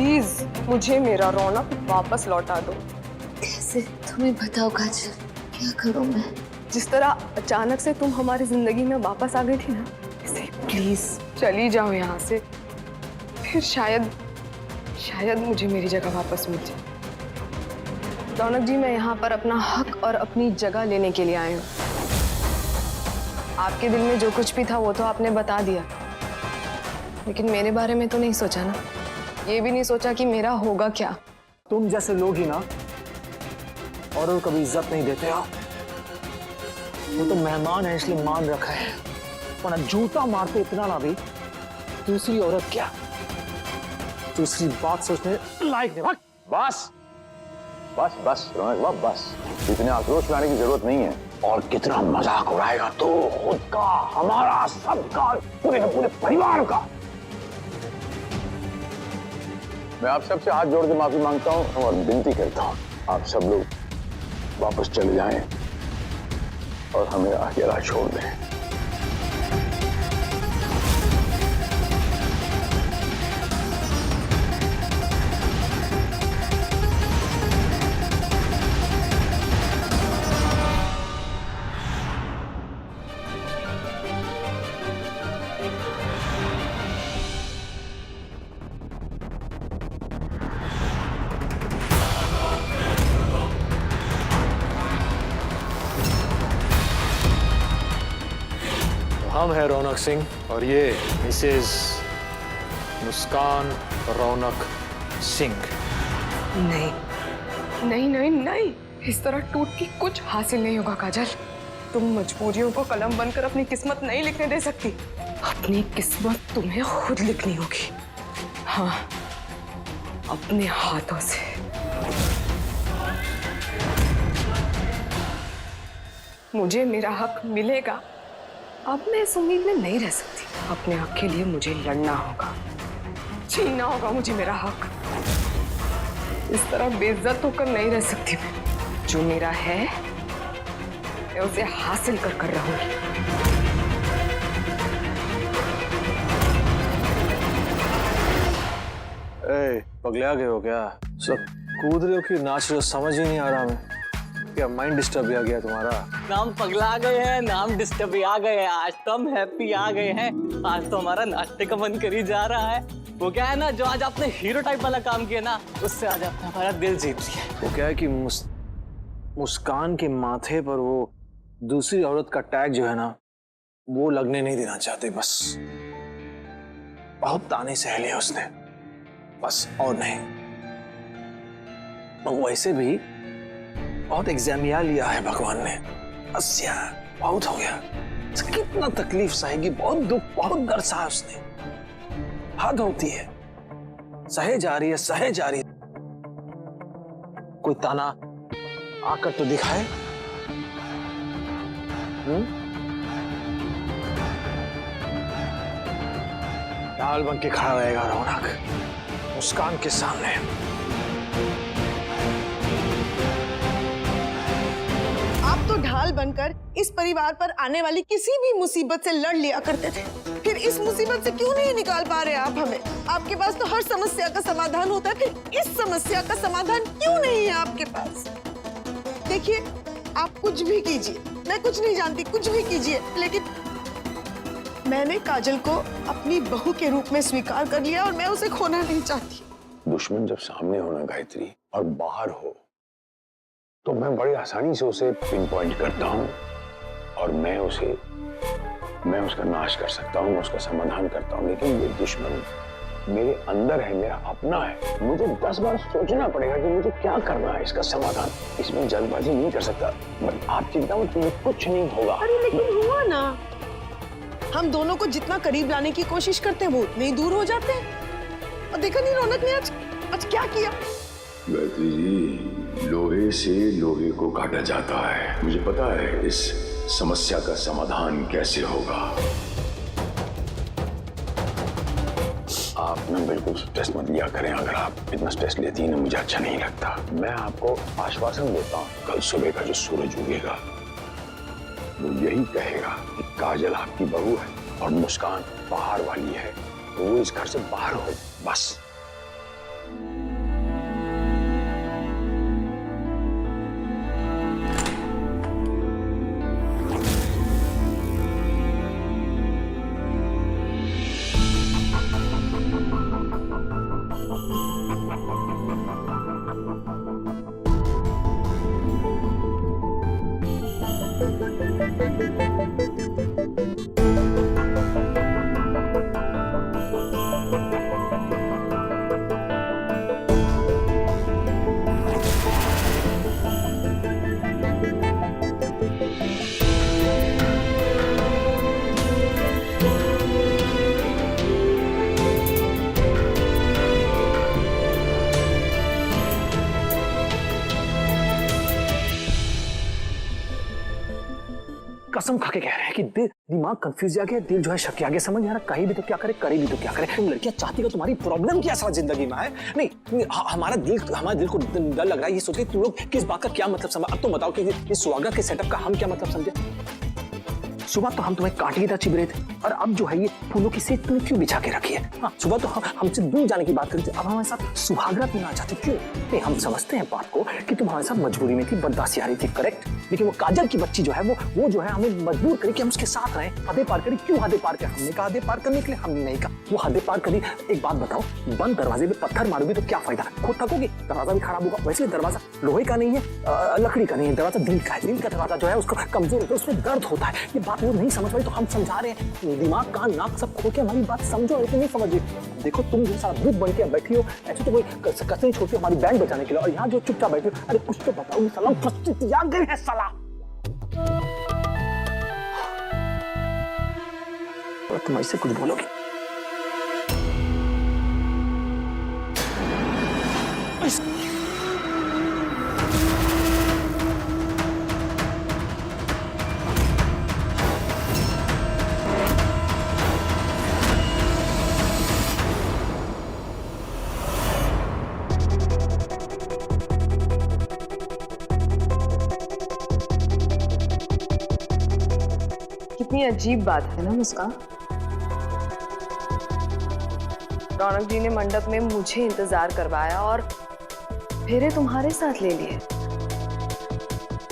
Please मुझे मेरा रौनक वापस लौटा दो। कैसे? तुम्हें बताओ काजल, क्या करूं मैं? जिस तरह अचानक से तुम हमारी जिंदगी में वापस आ गई थी ना, इसे प्लीज चली जाओ यहाँ से। फिर शायद मुझे मेरी जगह वापस मिल जाए। रौनक जी, मैं यहाँ पर अपना हक और अपनी जगह लेने के लिए आई हूँ। आपके दिल में जो कुछ भी था वो तो आपने बता दिया, लेकिन मेरे बारे में तो नहीं सोचा ना। ये भी नहीं सोचा कि मेरा होगा क्या। तुम जैसे लोग ही ना औरों को कभी इज्जत नहीं देते हो। वो तो मेहमान है इसलिए मान रखा है, वरना जूता मारते इतना ना भी दूसरी औरत क्या दूसरी बात सोचने लायक नहीं। बस बस बस रौनक, बस इतने आक्रोश में आने की जरूरत नहीं है। और कितना मजाक उड़ाएगा तो खुद का, हमारा, सबका, पूरे परिवार का। मैं आप सबसे हाथ जोड़ के माफी मांगता हूँ और विनती करता हूँ, आप सब लोग वापस चले जाएं और हमें अकेला छोड़ दें। हम हैं रौनक सिंह और ये मिसेज मुस्कान रौनक सिंह। नहीं नहीं नहीं नहीं, इस तरह टूट के कुछ हासिल नहीं होगा काजल। तुम मजबूरियों को कलम बनकर अपनी किस्मत नहीं लिखने दे सकती। अपनी किस्मत तुम्हें खुद लिखनी होगी। हाँ, अपने हाथों से। मुझे मेरा हक मिलेगा। अब मैं इस उम्मीद में नहीं रह सकती। अपने हक के लिए मुझे लड़ना होगा, छीनना होगा मुझे मेरा हक। इस तरह बेइज्जत होकर नहीं रह सकती मैं। जो मेरा है मैं उसे हासिल कर रहूंगी। पगला गए हो क्या? सब कूद रहे हो कि नाच रहे हो, समझ ही नहीं आ रहा हमें। क्या माइंड डिस्टर्ब भी आ गया तुम्हारा? नाम पगला गए हैं, नाम डिस्टर्ब भी आ गए हैं। आज तो हम हैप्पी आ गए हैं। आज तो हमारा नाचने का मन कर ही जा रहा है। वो क्या है ना, जो आज आपने हीरो टाइप वाला काम किया ना, उससे आज आपने हमारा दिल जीत लिया। वो क्या है कि मुस्कान के माथे पर वो दूसरी औरत का टैग जो है ना, वो लगने नहीं देना चाहते। बस बहुत ताने सह लिए उसने, बस और नहीं। वैसे भी बहुत एग्जामिया लिया है भगवान ने। बस यार बहुत हो गया। कितना तकलीफ सहेगी, बहुत दुख, बहुत दर्द सहा उसने। हद होती है, सहे जा रही है, सहे जा रही है। कोई ताना आकर तो दिखाए। ढाल बन के खड़ा रहेगा रौनक मुस्कान के सामने। आप तो ढाल बनकर इस परिवार पर आने वाली किसी भी मुसीबत से लड़ लिया करते थे। फिर इस मुसीबत से क्यों नहीं निकाल पा रहे आप हमें? आपके पास तो हर समस्या का समाधान होता है, फिर इस समस्या का समाधान क्यों नहीं है आपके पास? देखिए, आप कुछ भी कीजिए, मैं कुछ नहीं जानती, कुछ भी कीजिए, लेकिन मैंने काजल को अपनी बहू के रूप में स्वीकार कर लिया और मैं उसे खोना नहीं चाहती। दुश्मन जब सामने हो ना गायत्री, और बाहर हो, तो मैं बड़ी आसानी से उसे पिन पॉइंट करता हूँ और मैं उसका नाश कर सकता हूँ, उसका समाधान करता हूँ। लेकिन ये दुश्मन मेरे अंदर है, मेरा अपना है। मुझे 10 बार सोचना पड़ेगा कि मुझे क्या करना है इसका समाधान। इसमें जल्दबाजी नहीं कर सकता। बट आप चिंता मत कीजिए, कुछ नहीं होगा। अरे लेकिन हुआ ना, हम दोनों को जितना करीब लाने की कोशिश करते हैं वो उतने ही दूर हो जाते हैं। और देखा नहीं रौनक ने आज क्या किया? गायत्री जी, लोहे से लोहे को काटा जाता है। मुझे पता है इस समस्या का समाधान कैसे होगा। आप ना बिल्कुल स्ट्रेस मत लिया करें। अगर आप इतना स्ट्रेस लेती हैं ना, मुझे अच्छा नहीं लगता। मैं आपको आश्वासन देता हूँ, कल सुबह का जो सूरज उगेगा वो यही कहेगा कि काजल आपकी बहू है और मुस्कान बाहर वाली है, तो वो इस घर से बाहर हो। बस कसम खा के कह रहे हैं कि दिमाग कंफ्यूज आ गया, दिल जो है शक आ गया। समझ यार, कहीं भी तो क्या करे, करे भी तो क्या करे। तुम लड़कियां चाहती हो, तुम्हारी प्रॉब्लम क्या सारा जिंदगी में है? नहीं, हमारा दिल को डर लग रहा है ये सोच के तुम लोग किस बात का क्या मतलब समझ। अब तो बताओ कि इस सुहागरात के सेटअप का हम क्या मतलब समझे? सुबह तो हम तुम्हें काट की तरह चिप रहे थे, और अब जो है ये फूलों की सेज तुमने क्यों बिछा के रखी है? हाँ, सुबह तो हमसे दूर जाने की बात करी थी, अब हमारे साथ सुहागरात में ना चाहते क्यों? नहीं, हम समझते हैं बात को कि तुम हमारे साथ मजबूरी में थी, बर्दाश्त आ रही थी, करेक्ट। लेकिन वो काजल की बच्ची जो है वो जो है हमें मजबूर करी कि हम उसके साथ रहें। हदें पार करी, क्यों हदें पार करी? हमने कहा हदें पार करने के लिए, हमने नहीं कहा। वो हदें पार करी। एक बात बताओ, बंद दरवाजे पे पत्थर मारोगी तो क्या फायदा? खुद थकोगी, दरवाजा भी खराब होगा। वैसे दरवाजा लोहे का नहीं है, लकड़ी का नहीं है, दरवाजा दिल का है। दिल का दरवाजा जो है उसको कमजोर होता है, उसमें दर्द होता है। ये बात वो नहीं समझ पाई तो हम समझा रहे हैं। दिमाग कान नाक सब खोल के हमारी बात समझो, लेकिन नहीं समझ रही। देखो तुम जो सारा भूत बन के बैठी हो, ऐसे तो कोई कसर नहीं छोड़ती हमारी बैंड बचाने के लिए, और यहाँ जो चुपचाप बैठी हो, अरे कुछ तो बताओ। सलाम फस्ती आ गए हैं साला। तुम ऐसे कुछ बोलोगे? कितनी अजीब बात है ना मुस्कान। रौनक जी ने मंडप में मुझे इंतजार करवाया और फेरे तुम्हारे साथ ले लिए।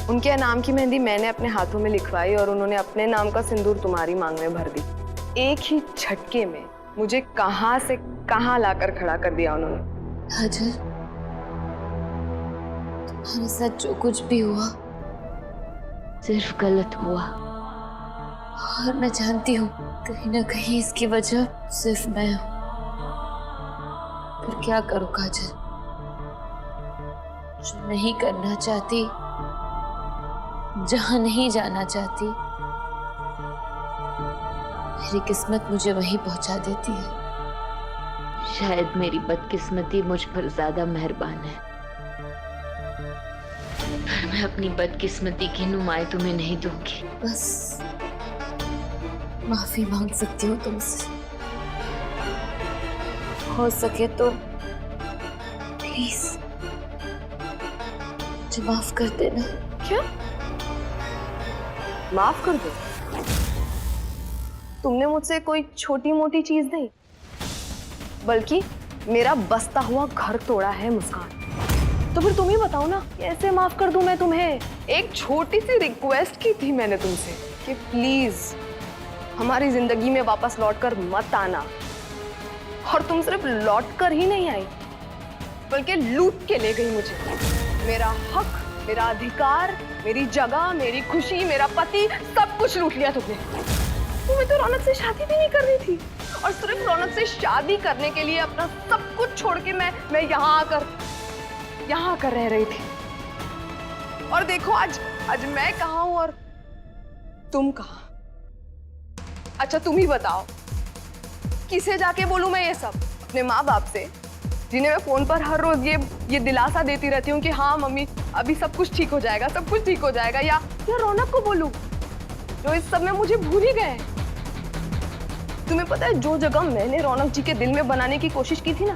उनके नाम की मेहंदी मैंने अपने हाथों में लिखवाई और उन्होंने अपने नाम का सिंदूर तुम्हारी मांग में भर दी। एक ही झटके में मुझे कहां से कहां लाकर खड़ा कर दिया उन्होंने। काजल, तुम्हारे साथ जो कुछ भी हुआ सिर्फ गलत हुआ, और मैं जानती हूँ कहीं ना कहीं इसकी वजह सिर्फ मैं हूँ। पर क्या करूँ काजल, जो नहीं करना चाहती, जहां नहीं जाना चाहती, मेरी किस्मत मुझे वहीं पहुंचा देती है। शायद मेरी बदकिस्मती मुझ पर ज्यादा मेहरबान है, पर मैं अपनी बदकिस्मती की नुमाई तुम्हें नहीं दूंगी। बस माफी मांग सकती हूँ तुमसे, हो सके तो प्लीज मुझे माफ कर देना। क्या माफ कर दो? तुमने मुझसे कोई छोटी मोटी चीज नहीं, बल्कि मेरा बसता हुआ घर तोड़ा है मुस्कान। तो फिर तुम ही बताओ ना, कैसे माफ कर दूं मैं तुम्हें? एक छोटी सी रिक्वेस्ट की थी मैंने तुमसे कि प्लीज हमारी जिंदगी में वापस लौटकर मत आना। और तुम सिर्फ लौटकर ही नहीं आई, बल्कि लूट के ले गई मुझे। मेरा हक, मेरा अधिकार, मेरी जगह, मेरी खुशी, मेरा पति, सब कुछ लूट लिया तुमने। तुम्हें तो रौनक से शादी भी नहीं करनी थी, और सिर्फ रौनक से शादी करने के लिए अपना सब कुछ छोड़ के मैं यहाँ आकर रह रही थी। और देखो आज मैं कहाँ हूँ और तुम कहाँ। अच्छा तुम ही बताओ, किसे जाके बोलूं मैं ये सब? अपने माँ बाप से, जिन्हें मैं फोन पर हर रोज ये दिलासा देती रहती हूँ कि हाँ मम्मी अभी सब कुछ ठीक हो जाएगा, सब कुछ ठीक हो जाएगा, या रौनक को बोलूं जो इस सब में मुझे भूल ही गए। तुम्हें पता है, जो जगह मैंने रौनक जी के दिल में बनाने की कोशिश की थी ना,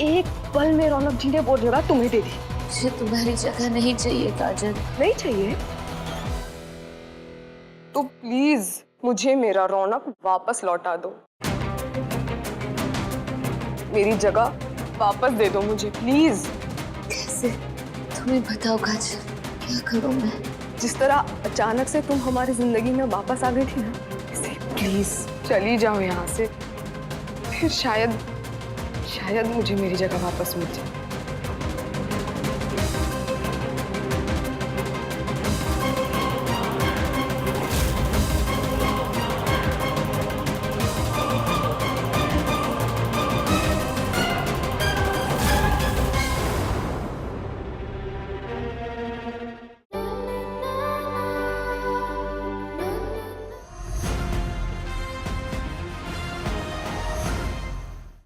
एक पल में रौनक जी ने वो जगह तुम्हें दे दी। मुझे तुम्हारी जगह नहीं चाहिए काजल। नहीं चाहिए तो प्लीज मुझे मेरा रौनक वापस लौटा दो, मेरी जगह वापस दे दो मुझे, प्लीज। कैसे? तुम्हें बताओ काजल, क्या करूं मैं? जिस तरह अचानक से तुम हमारी जिंदगी में वापस आ गई थी ना, इसे प्लीज चली जाओ यहाँ से, फिर शायद मुझे मेरी जगह वापस मिल जाए।